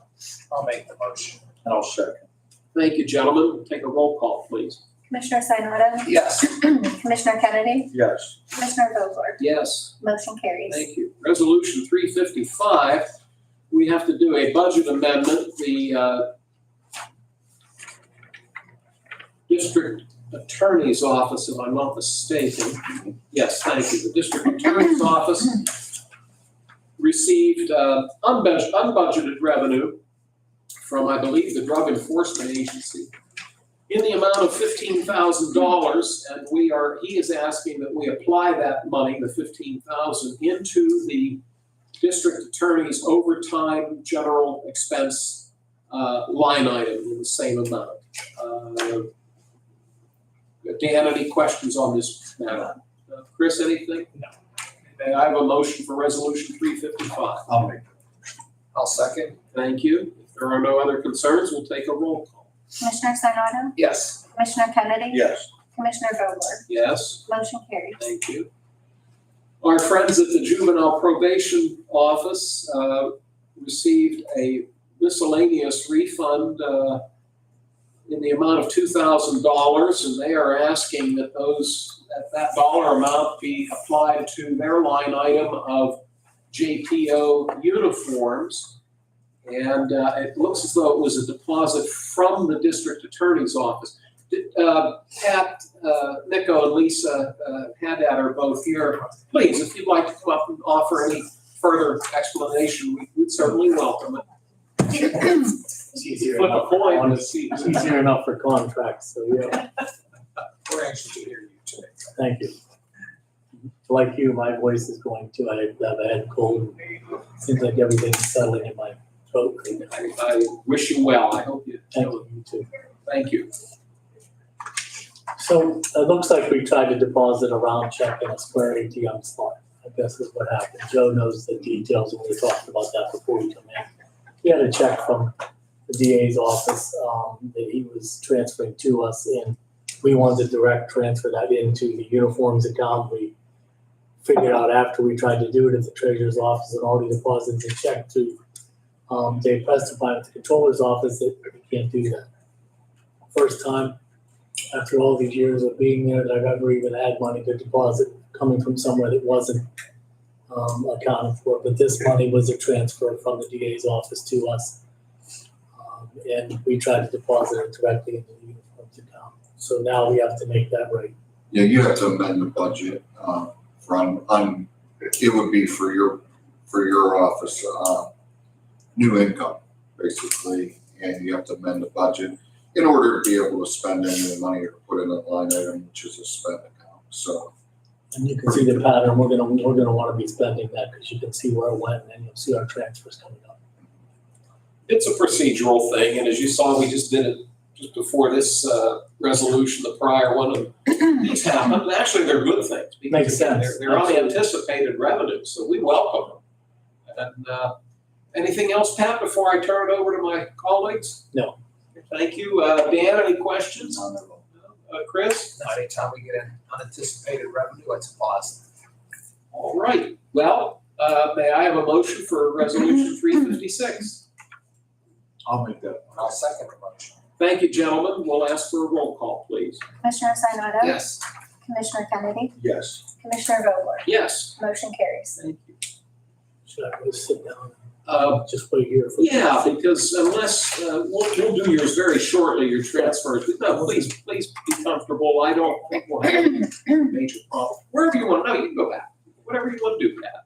I'll make the motion. And I'll second. Thank you, gentlemen. We'll take a roll call, please. Commissioner Sinata? Yes. Commissioner Kennedy? Yes. Commissioner Vogler? Yes. Motion carries. Thank you. Resolution 355, we have to do a budget amendment. The district attorney's office, if I'm not mistaken, yes, thank you. The district attorney's office received unbudgeted revenue from, I believe, the Drug Enforcement Agency in the amount of $15,000, and he is asking that we apply that money, the $15,000, into the district attorney's overtime general expense line item in the same amount. Dan, any questions on this matter? Chris, anything? No. May I have a motion for resolution 355? I'll make it. I'll second. Thank you. If there are no other concerns, we'll take a roll call. Commissioner Sinata? Yes. Commissioner Kennedy? Yes. Commissioner Vogler? Yes? Motion carries. Thank you. Our friends at the Juvenile Probation Office received a miscellaneous refund in the amount of $2,000, and they are asking that that dollar amount be applied to their line item of JPO uniforms. And it looks as though it was a deposit from the district attorney's office. Pat, Nico, and Lisa Haddad are both here. Please, if you'd like to come up and offer any further explanation, we'd certainly welcome it. It's easier Flip a enough. coin to see. It's easier enough for contracts, so yeah, We're anxious to hear you today. thank you. Like you, my voice is going too. I have a head cold. Seems like everything's settling in my throat right now. I wish you well. I hope you Thank do. you, you too. Thank you. So it looks like we tried to deposit a round check in a square ATM slot. I guess is what happened. Joe knows the details, and we talked about that before we come in. We had a check from the DA's office, that he was transferring to us, and we wanted to direct transfer that into the uniforms account. We figured out after we tried to do it at the treasurer's office and already deposited the check to Dave Preston at the controller's office, that we can't do that. First time after all these years of being there that I've ever even had money to deposit coming from somewhere that wasn't accounted for, but this money was a transfer from the DA's office to us. And we tried to deposit it directly into the uniforms account. So now we have to make that right. Yeah, you have to amend the budget, it would be for your office, new income, basically, and you have to amend the budget in order to be able to spend any of the money or put in a line item, which is a spend account, so. And you can see the pattern, we're gonna wanna be spending that, because you can see where it went, and then you'll see our transfers coming up. It's a procedural thing, and as you saw, we just did it just before this resolution, the prior one, and these happen, and actually they're good things. because Makes sense. They're unanticipated revenues, so we welcome them. And anything else, Pat, before I turn it over to my colleagues? No. Thank you. Dan, any questions? Chris? Anytime we get an unanticipated revenue, it's a positive. All right. Well, may I have a motion for resolution 356? I'll make that. I'll second the motion. Thank you, gentlemen. We'll ask for a roll call, please. Commissioner Sinata? Yes. Commissioner Kennedy? Yes. Commissioner Vogler? Yes. Motion carries. Thank you. Should I go sit down Uh, and just wait here for? Yeah, because unless, we'll do yours very shortly, your transfers. But no, please be comfortable. I don't think we'll have any major problem. Wherever you want, no, you can go back. Whatever you want to do, Pat.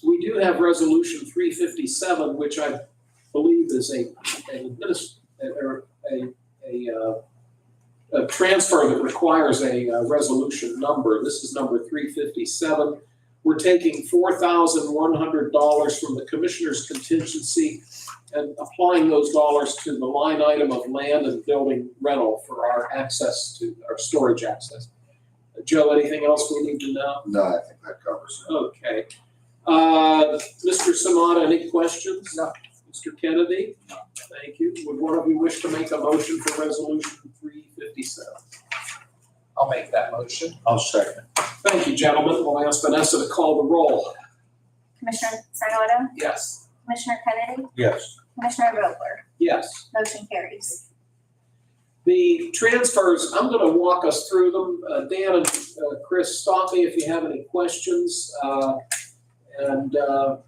We do have resolution 357, which I believe is a transfer that requires a resolution number. This is number 357. We're taking $4,100 from the commissioner's contingency and applying those dollars to the line item of land and building rental for our access to our storage access. Joe, anything else we need to know? No, I think that covers it. Okay. Mr. Sanada, any questions? No. Mr. Kennedy? No. Thank you. Would one of you wish to make a motion for resolution 357? I'll make that motion. I'll second. Thank you, gentlemen. We'll ask Vanessa to call the roll. Commissioner Sinata? Yes. Commissioner Kennedy? Yes. Commissioner Vogler? Yes. Motion carries. The transfers, I'm going to walk us through them. Dan and Chris, stop me if you have any questions, and we'll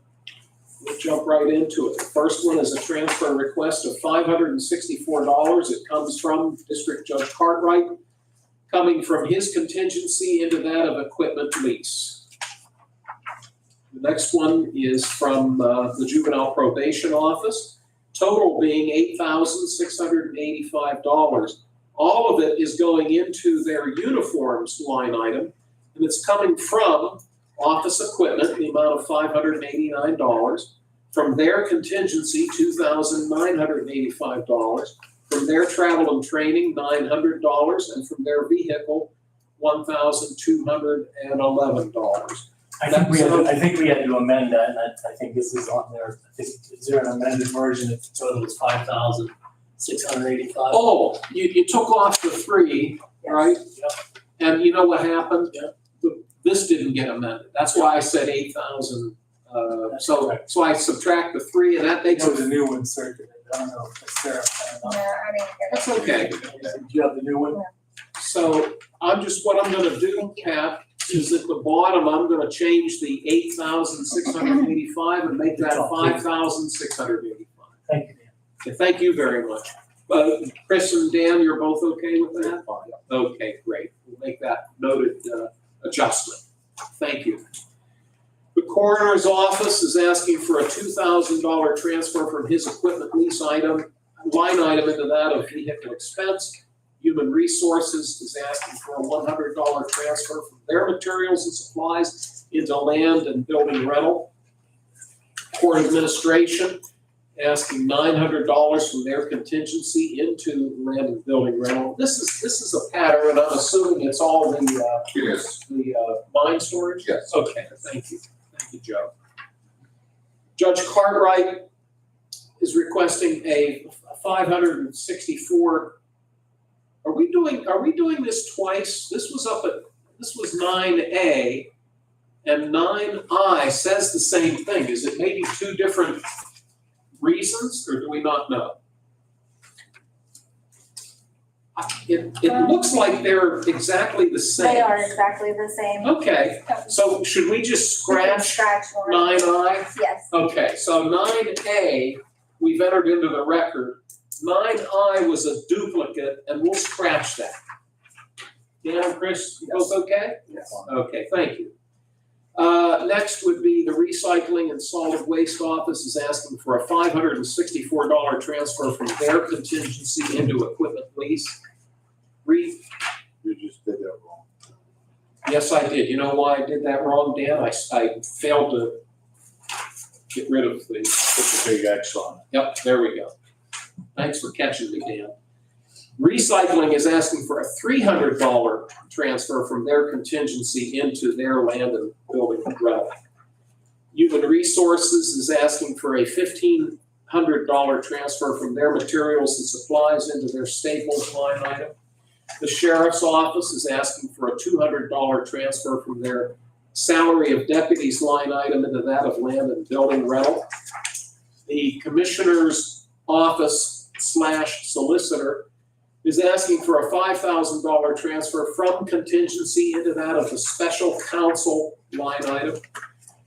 jump right into it. The first one is a transfer request of $564. It comes from District Judge Cartwright, coming from his contingency into that of equipment lease. The next one is from the Juvenile Probation Office, total being $8,685. All of it is going into their uniforms line item, and it's coming from office equipment, the amount of $589, from their contingency, $2,985, from their travel and training, $900, and from their vehicle, $1,211. I think we had to amend that, and I think this is on there. Is there an amended version if the total is $5,685? Oh, you took off the 3, right? Yep. And you know what happened? Yep. This didn't get amended. That's why I said 8,000. So I subtract the 3, and that makes There was it. a new one circulated. I don't know if Sarah found No, out. I didn't get it. That's okay. Do you have the new one? So what I'm gonna do, Pat, is at the bottom, I'm gonna change the 8,685 and make that 5,685. Thank you, Dan. Okay, thank you very much. Chris and Dan, you're both okay with that? Okay, great. We'll make that noted adjustment. Thank you. The coroner's office is asking for a $2,000 transfer from his equipment lease line item into that of vehicle expense. Human Resources is asking for a $100 transfer from their materials and supplies into land and building rental. Court Administration asking $900 from their contingency into land and building rental. This is a pattern, and I'm assuming it's all the Yes. mine storage? Yes. Okay, thank you. Thank you, Joe. Judge Cartwright is requesting a 564. Are we doing this twice? This was 9A, and 9I says the same thing. Is it maybe two different reasons, or do we not know? It looks like they're exactly the same. They are exactly the same. Okay, so should we just We can scratch one. 9I? Yes. Okay, so 9A, we've entered into the record. 9I was a duplicate, and we'll scratch that. Dan and Chris, you both okay? Yes. Okay, thank you. Next would be the Recycling and Solid Waste Office is asking for a $564 transfer from their contingency into equipment lease. You just did that wrong. Yes, I did. You know why I did that wrong, Dan? I failed to get rid of the. Put the big X on Yep, there we go. Thanks for catching me, Dan. Recycling is asking for a $300 transfer from their contingency into their land and building rental. Human Resources is asking for a $1,500 transfer from their materials and supplies into their staples line item. The Sheriff's Office is asking for a $200 transfer from their salary of deputies line item into that of land and building rental. The Commissioner's Office / solicitor is asking for a $5,000 transfer from contingency into that of the special counsel line item.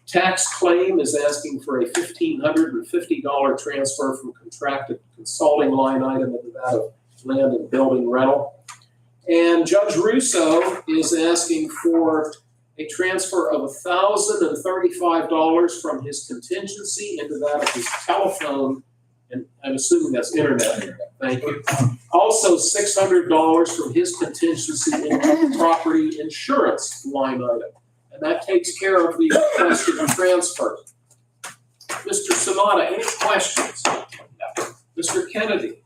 Tax claim is asking for a $1,550 transfer from contracted consulting line item into that of land and building rental. And Judge Russo is asking for a transfer of $1,035 from his contingency into that of his telephone, and I'm assuming that's internet. Thank you. Also, $600 from his contingency into property insurance line item. And that takes care of the requested transfer. Mr. Sanada, any questions? Mr. Kennedy?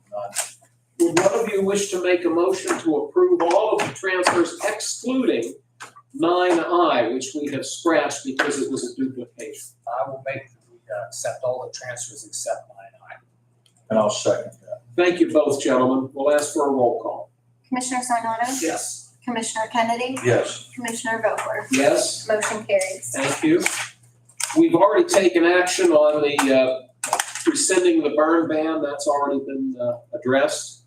Would one of you wish to make a motion to approve all of the transfers excluding 9I, which we have scratched because it was a duplication? I will make, accept all the transfers except 9I. And I'll second that. Thank you both, gentlemen. We'll ask for a roll call. Commissioner Sinata? Yes. Commissioner Kennedy? Yes. Commissioner Vogler? Yes, Motion carries. thank you. We've already taken action on the rescinding the burn ban. That's already been addressed.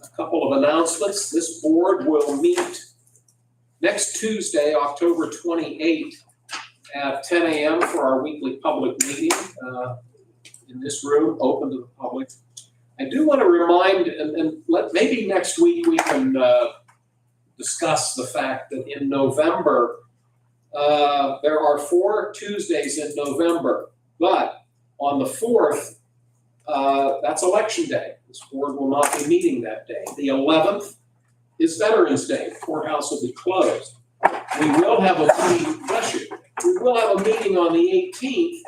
A couple of announcements. This board will meet next Tuesday, October 28th at 10 a.m. for our weekly public meeting in this room, open to the public. I do want to remind, and maybe next week we can discuss the fact that in November, there are 4 Tuesdays in November, but on the 4th, that's election day. This board will not be meeting that day. The 11th is Veterans Day. The courthouse will be closed. We will have a meeting, bless you, we will have a meeting on the 18th,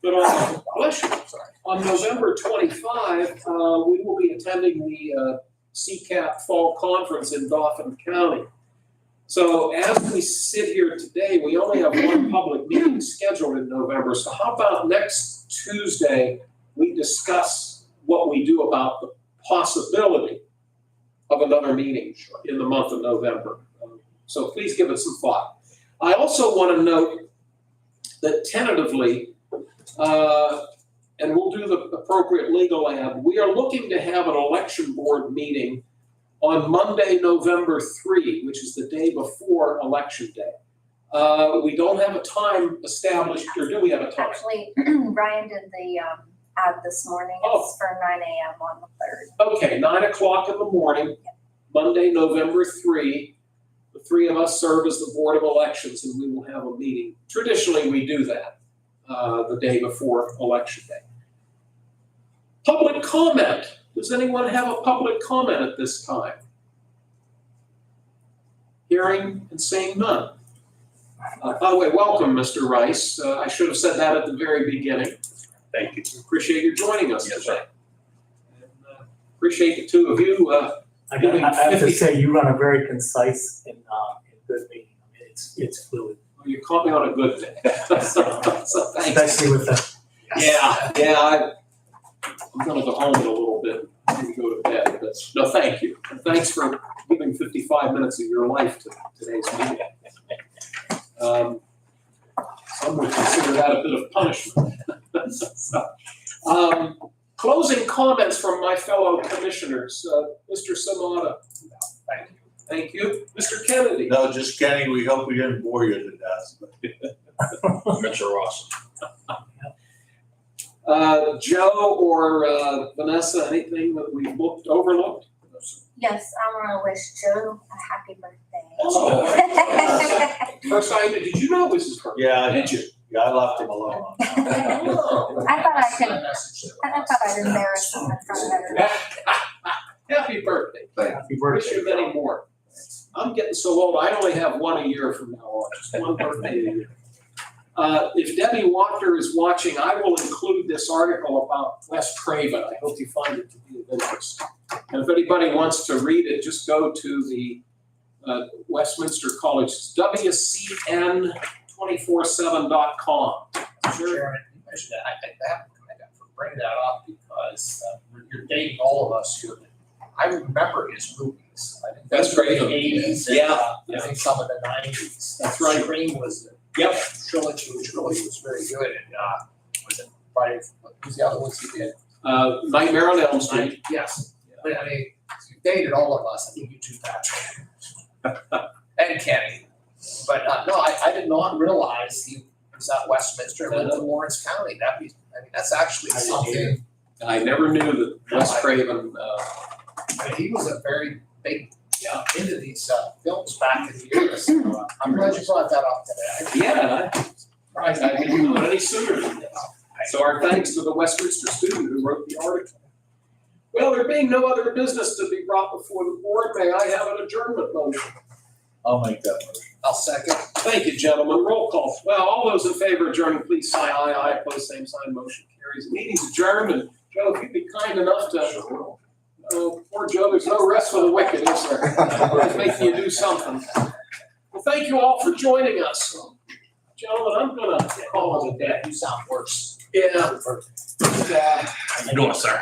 but on, bless you, on November 25, we will be attending the CCAP Fall Conference in Dauphin County. So as we sit here today, we only have one public meeting scheduled in November. So how about next Tuesday, we discuss what we do about the possibility of another meeting in the month of November. So please give it some thought. I also want to note that tentatively, and we'll do the appropriate legal ad, we are looking to have an election board meeting on Monday, November 3, which is the day before Election Day. We don't have a time established, or do we have a time? Actually, Ryan did the ad this morning. It's for 9 a.m. on the 3rd. Okay, 9 o'clock in the morning, Monday, November 3. The three of us serve as the Board of Elections, and we will have a meeting. Traditionally, we do that the day before Election Day. Public comment. Does anyone have a public comment at this time? Hearing and seeing none. By the way, welcome, Mr. Rice. I should have said that at the very beginning. Thank you. Appreciate you joining us Yes, today. And, appreciate the two of you. I have to say, you run a very concise and good meeting. I mean, it's fluid, You caught me on a good day. So thanks. especially with the. Yeah, I'm gonna go home in a little bit and go to bed, but no, thank you. And thanks for giving 55 minutes of your life to today's meeting. Some would consider that a bit of punishment. So, closing comments from my fellow commissioners. Mr. Sanada. Thank you. Thank you. Mr. Kennedy. No, just Kenny, we hope we didn't bore you to death. Mr. Ross. Joe or Vanessa, anything that we overlooked? Yes, I wanna wish Joe a happy birthday. Oh. First time, did you know it was his birthday? Yeah, Did you? Yeah, I left him alone. I thought I thought I'd embarrass him in front of everyone. Happy birthday. Happy Wish you many more. I'm getting so old, I only have one a year from now on, just one birthday a year. If Debbie Walker is watching, I will include this article about West Craven. I hope you find it to be of interest. And if anybody wants to read it, just go to the Westminster College, WCN247.com. Chairman, you mentioned that, I have to bring that up because you're dating all of us here. I remember his movies. I think That's right. The 80s and Yeah. I think some of the 90s. That's right. Scream was, Yep. trilogy was very good and, was it Friday, what was the other ones he did? Nightmare on Elm Street. Yes, but I mean, you dated all of us, I think you too, Patrick. And Kenny. But, no, I did not realize he was at Westminster and lived in Lawrence County. That's actually something. I never knew that West Craven, I mean, he was a very big, into these films back in the years. So, I'm glad you brought that up today. yeah, I didn't know it any sooner than this. So our thanks to the Westminster student who wrote the article. Well, there being no other business to be brought before the board, may I have an adjournment motion? I'll make that motion. I'll second. Thank you, gentlemen. Roll call. Well, all those in favor of adjourning, please say aye. Aye. Opposed, same sign. Motion carries. Meeting's adjourned. And Joe, if you'd be kind enough to, poor Joe, there's no rest for the wicked, is there? It's making you do something. Well, thank you all for joining us. Gentlemen, I'm gonna call it a day. You sound worse. Yeah. How you doing, sir?